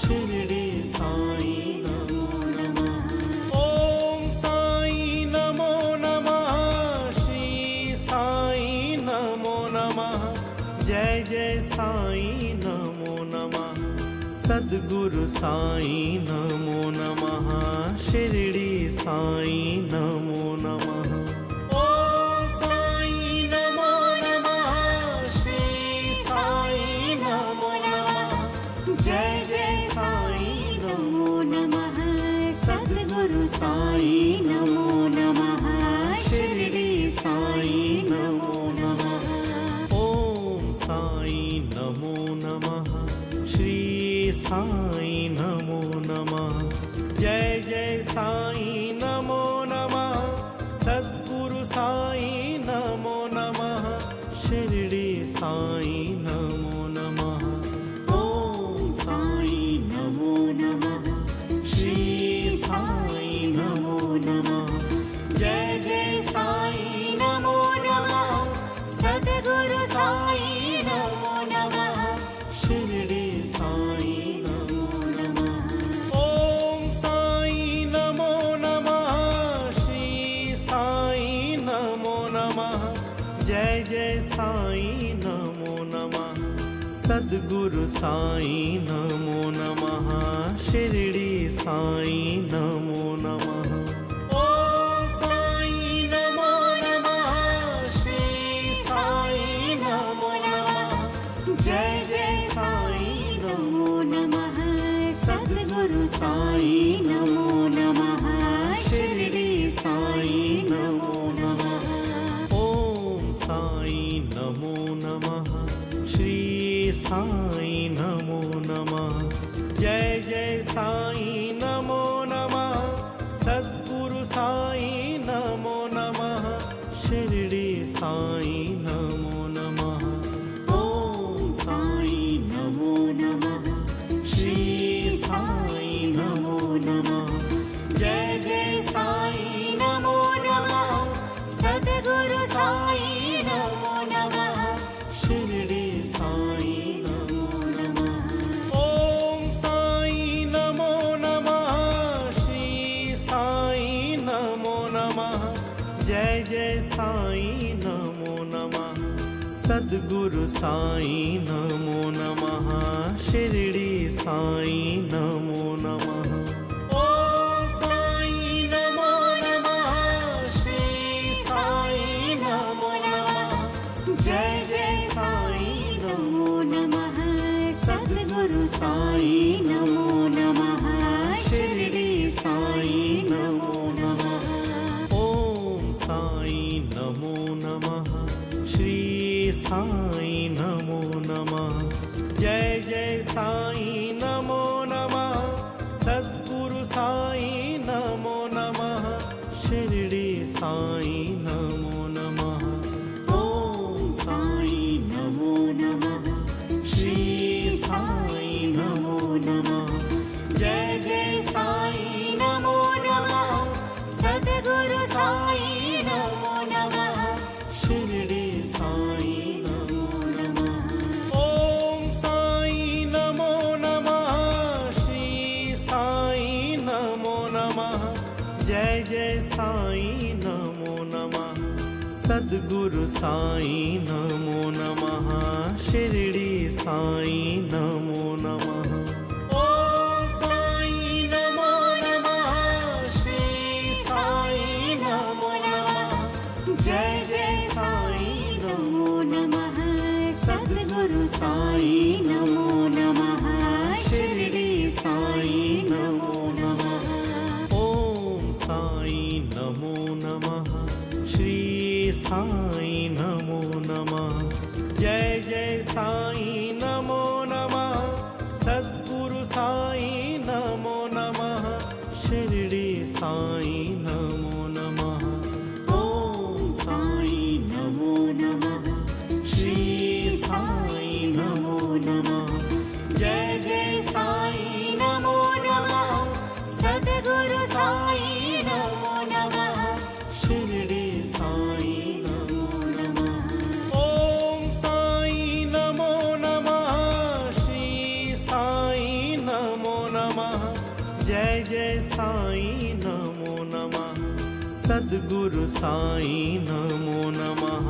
[SPEAKER 3] शिरडी साई
[SPEAKER 1] नमो नमः।
[SPEAKER 3] ओम साई नमो नमः। श्री साई नमो नमः। जय जय साई नमो नमः। सद्गुरु साई नमो नमः। शिरडी साई नमो नमः।
[SPEAKER 1] ओम साई नमो नमः। श्री साई नमो नमः। जय जय साई नमो नमः। सद्गुरु साई नमो नमः। शिरडी साई नमो नमः।
[SPEAKER 3] ओम साई नमो नमः। श्री साई नमो नमः। जय जय साई नमो नमः। सद्गुरु साई नमो नमः। शिरडी साई नमो नमः। ओम साई नमो नमः। श्री साई नमो नमः।
[SPEAKER 1] जय जय साई नमो नमः। सद्गुरु साई नमो नमः।
[SPEAKER 3] शिरडी साई
[SPEAKER 1] नमो नमः।
[SPEAKER 3] ओम साई नमो नमः। श्री साई नमो नमः। जय जय साई नमो नमः। सद्गुरु साई नमो नमः। शिरडी साई नमो नमः।
[SPEAKER 1] ओम साई नमो नमः। श्री साई नमो नमः। जय जय साई नमो नमः। सद्गुरु साई नमो नमः। शिरडी साई नमो नमः।
[SPEAKER 3] ओम साई नमो नमः। श्री साई नमो नमः। जय जय साई नमो नमः। सद्गुरु साई नमो नमः। शिरडी साई नमो नमः। ओम साई नमो नमः। श्री साई नमो नमः।
[SPEAKER 1] जय जय साई नमो नमः। सद्गुरु साई नमो नमः।
[SPEAKER 3] शिरडी साई
[SPEAKER 1] नमो नमः।
[SPEAKER 3] ओम साई नमो नमः। श्री साई नमो नमः। जय जय साई नमो नमः। सद्गुरु साई नमो नमः। शिरडी साई नमो नमः।
[SPEAKER 1] ओम साई नमो नमः। श्री साई नमो नमः। जय जय साई नमो नमः। सद्गुरु साई नमो नमः। शिरडी साई नमो नमः।
[SPEAKER 3] ओम साई नमो नमः। श्री साई नमो नमः। जय जय साई नमो नमः। सद्गुरु साई नमो नमः। शिरडी साई नमो नमः। ओम साई नमो नमः। श्री साई नमो नमः।
[SPEAKER 1] जय जय साई नमो नमः। सद्गुरु साई नमो नमः।
[SPEAKER 3] शिरडी साई
[SPEAKER 1] नमो नमः।
[SPEAKER 3] ओम साई नमो नमः। श्री साई नमो नमः। जय जय साई नमो नमः। सद्गुरु साई नमो नमः। शिरडी साई नमो नमः।
[SPEAKER 1] ओम साई नमो नमः। श्री साई नमो नमः। जय जय साई नमो नमः। सद्गुरु साई नमो नमः। शिरडी साई नमो नमः।
[SPEAKER 3] ओम साई नमो नमः। श्री साई नमो नमः। जय जय साई नमो नमः। सद्गुरु साई नमो नमः। साई नमो नमः।
[SPEAKER 2] ॐ साई नमो नमः। श्री साई नमो नमः। जय जय साई नमो नमः। सद्गुरु साई नमो नमः। शिरडी साई नमो नमः।
[SPEAKER 3] ॐ साई नमो नमः। श्री साई नमो नमः। जय जय साई नमो नमः। सद्गुरु साई नमो नमः।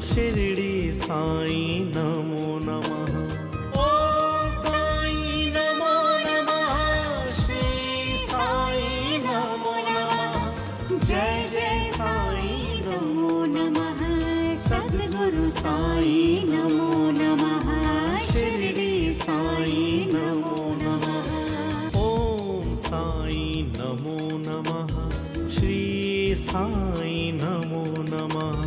[SPEAKER 3] शिरडी साई नमो नमः।
[SPEAKER 2] ॐ साई नमो नमः। श्री साई नमो नमः। जय जय साई नमो नमः। सद्गुरु साई नमो नमः। शिरडी साई नमो नमः।
[SPEAKER 3] ॐ साई नमो नमः। श्री साई नमो नमः।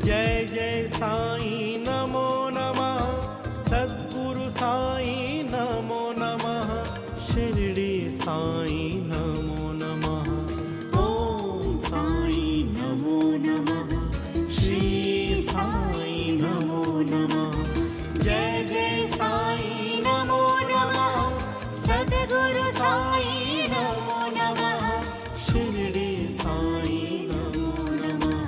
[SPEAKER 3] जय जय साई नमो नमः। सद्गुरु साई नमो नमः। शिरडी साई नमो नमः।
[SPEAKER 2] ॐ साई नमो नमः। श्री साई नमो नमः। जय जय साई नमो नमः। सद्गुरु साई नमो नमः। शिरडी साई नमो नमः।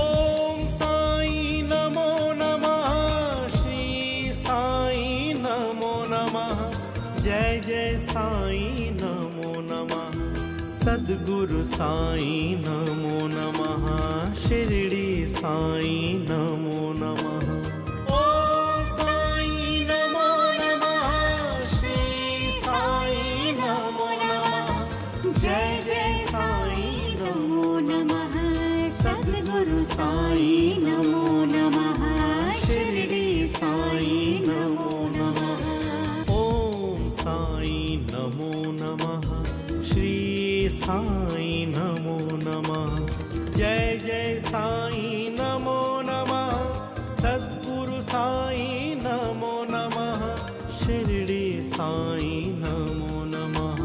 [SPEAKER 3] ॐ साई नमो नमः। श्री साई नमो नमः। जय जय साई नमो नमः। सद्गुरु साई नमो नमः। शिरडी साई नमो नमः।
[SPEAKER 2] ॐ साई नमो नमः। श्री साई नमो नमः। जय जय साई नमो नमः। सद्गुरु साई नमो नमः। शिरडी साई नमो नमः।
[SPEAKER 3] ॐ साई नमो नमः। श्री साई नमो नमः। जय जय साई नमो नमः। सद्गुरु साई नमो नमः। शिरडी साई नमो नमः।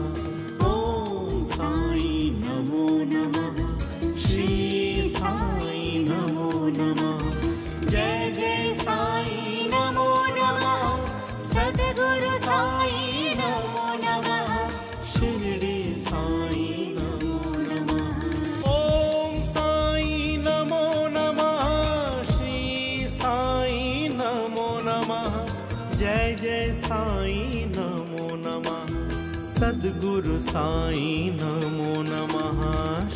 [SPEAKER 2] ॐ साई नमो नमः। श्री साई नमो नमः। जय जय साई नमो नमः। सद्गुरु साई नमो नमः। शिरडी साई नमो नमः।
[SPEAKER 3] ॐ साई नमो नमः। श्री साई नमो नमः। जय जय साई नमो नमः। सद्गुरु साई नमो नमः।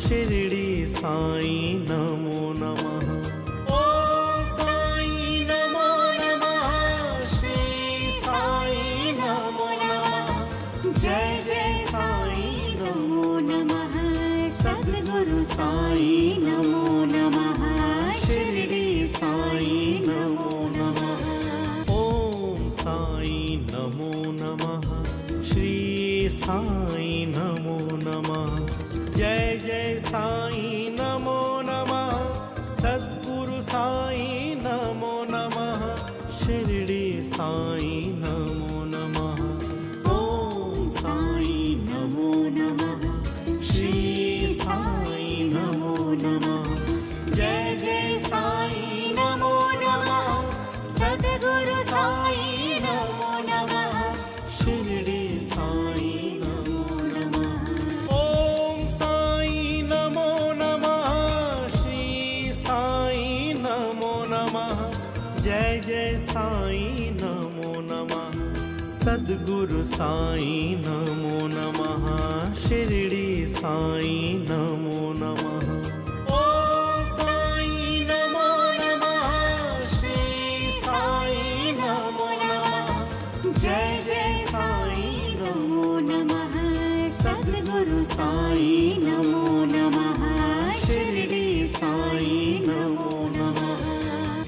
[SPEAKER 3] शिरडी साई नमो नमः।
[SPEAKER 2] ॐ साई नमो नमः। श्री साई नमो नमः। जय जय साई नमो नमः। सद्गुरु साई नमो नमः। शिरडी साई नमो नमः।
[SPEAKER 3] ॐ साई नमो नमः। श्री साई नमो नमः। जय जय साई नमो नमः। सद्गुरु साई नमो नमः। शिरडी साई नमो नमः।
[SPEAKER 2] ॐ साई नमो नमः। श्री साई नमो नमः। जय जय साई नमो नमः। सद्गुरु साई नमो नमः। शिरडी साई नमो नमः।
[SPEAKER 3] ॐ साई नमो नमः। श्री साई नमो नमः। जय जय साई नमो नमः। सद्गुरु साई नमो नमः। शिरडी साई नमो नमः।
[SPEAKER 2] ॐ साई नमो नमः। श्री साई नमो नमः। जय जय साई नमो नमः। सद्गुरु साई नमो नमः। शिरडी साई नमो नमः।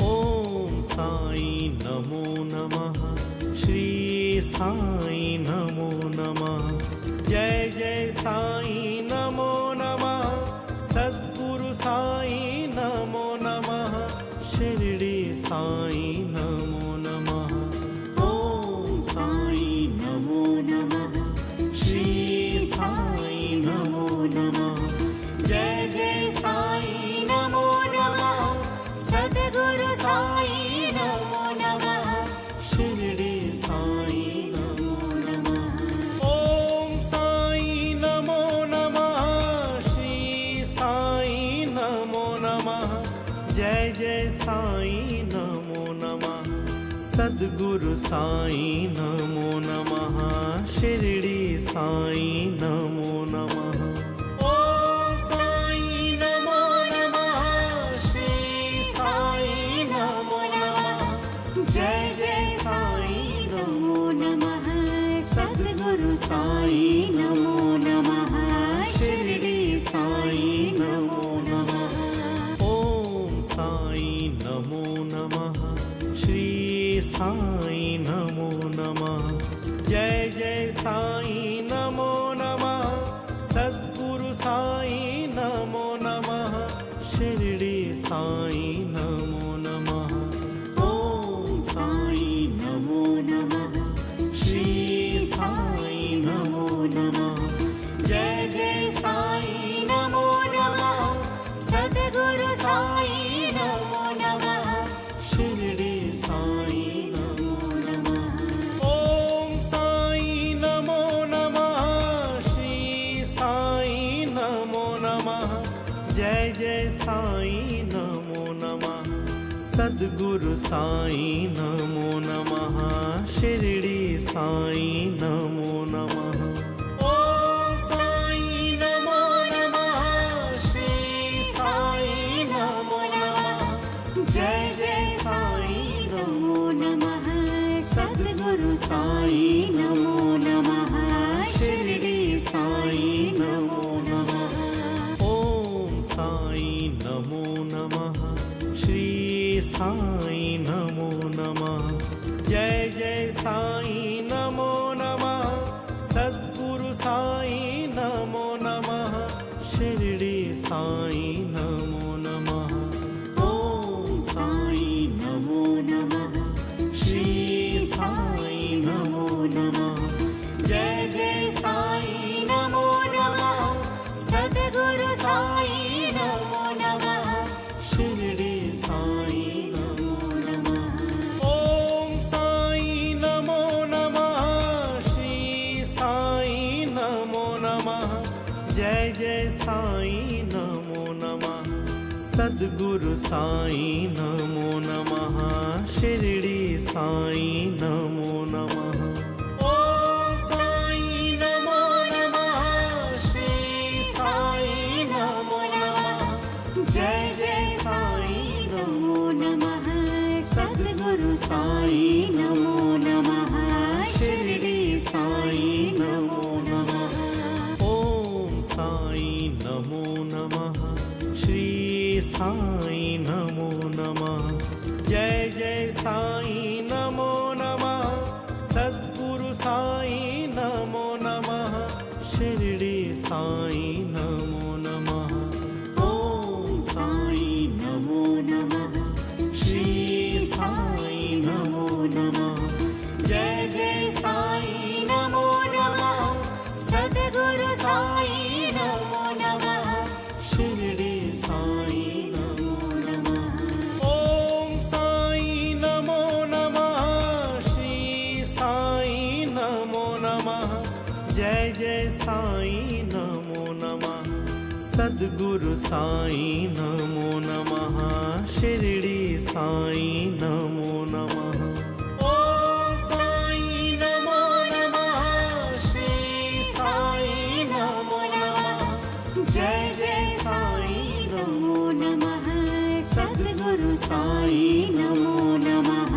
[SPEAKER 3] ॐ साई नमो नमः। श्री साई नमो नमः। जय जय साई नमो नमः। सद्गुरु साई नमो नमः। शिरडी साई नमो नमः।
[SPEAKER 2] ॐ साई नमो नमः। श्री साई नमो नमः।
[SPEAKER 3] सद्गुरु साईं नमो नमः शिरडी साईं नमो नमः
[SPEAKER 2] ॐ साई नमो नमः श्री साई नमो नमः
[SPEAKER 1] जय जय साई नमो नमः सद्गुरु साई नमो नमः शिरडी साई नमो नमः
[SPEAKER 3] ॐ साईं नमो नमः श्री साईं नमो नमः जय जय साईं नमो नमः सद्गुरु साईं नमो नमः शिरडी साईं नमो नमः ॐ साईं नमो नमः श्री साईं नमो नमः
[SPEAKER 1] जय जय साई नमो नमः सद्गुरु साई नमो नमः शिरडी साई नमो नमः
[SPEAKER 3] ॐ साईं नमो नमः श्री साईं नमो नमः जय जय साईं नमो नमः सद्गुरु साईं नमो नमः शिरडी साईं नमो नमः
[SPEAKER 2] ॐ साई नमो नमः श्री साई नमो नमः
[SPEAKER 1] जय जय साई नमो नमः सद्गुरु साई नमो नमः शिरडी साई नमो नमः
[SPEAKER 3] ॐ साईं नमो नमः श्री साईं नमो नमः जय जय साईं नमो नमः सद्गुरु साईं नमो नमः शिरडी साईं नमो नमः ॐ साईं नमो नमः श्री साईं नमो नमः
[SPEAKER 1] जय जय साई नमो नमः सद्गुरु साई नमो नमः शिरडी साई नमो नमः
[SPEAKER 3] ॐ साईं नमो नमः श्री साईं नमो नमः जय जय साईं नमो नमः सद्गुरु साईं नमो नमः शिरडी साईं नमो नमः
[SPEAKER 2] ॐ साई नमो नमः श्री साई नमो नमः
[SPEAKER 1] जय जय साई नमो नमः सद्गुरु साई नमो नमः शिरडी साई नमो नमः
[SPEAKER 3] ॐ साईं नमो नमः श्री साईं नमो नमः जय जय साईं नमो नमः सद्गुरु साईं नमो नमः शिरडी साईं नमो नमः ॐ साईं नमो नमः श्री साईं नमो नमः
[SPEAKER 1] जय जय साई नमो नमः सद्गुरु साई नमो नमः शिरडी साई नमो नमः
[SPEAKER 3] ॐ साईं नमो नमः श्री साईं नमो नमः जय जय साईं नमो नमः सद्गुरु साईं नमो नमः शिरडी साईं नमो नमः
[SPEAKER 2] ॐ साई नमो नमः श्री साई नमो नमः
[SPEAKER 1] जय जय साई नमो नमः सद्गुरु साई नमो नमः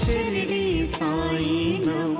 [SPEAKER 1] शिरडी साई नमो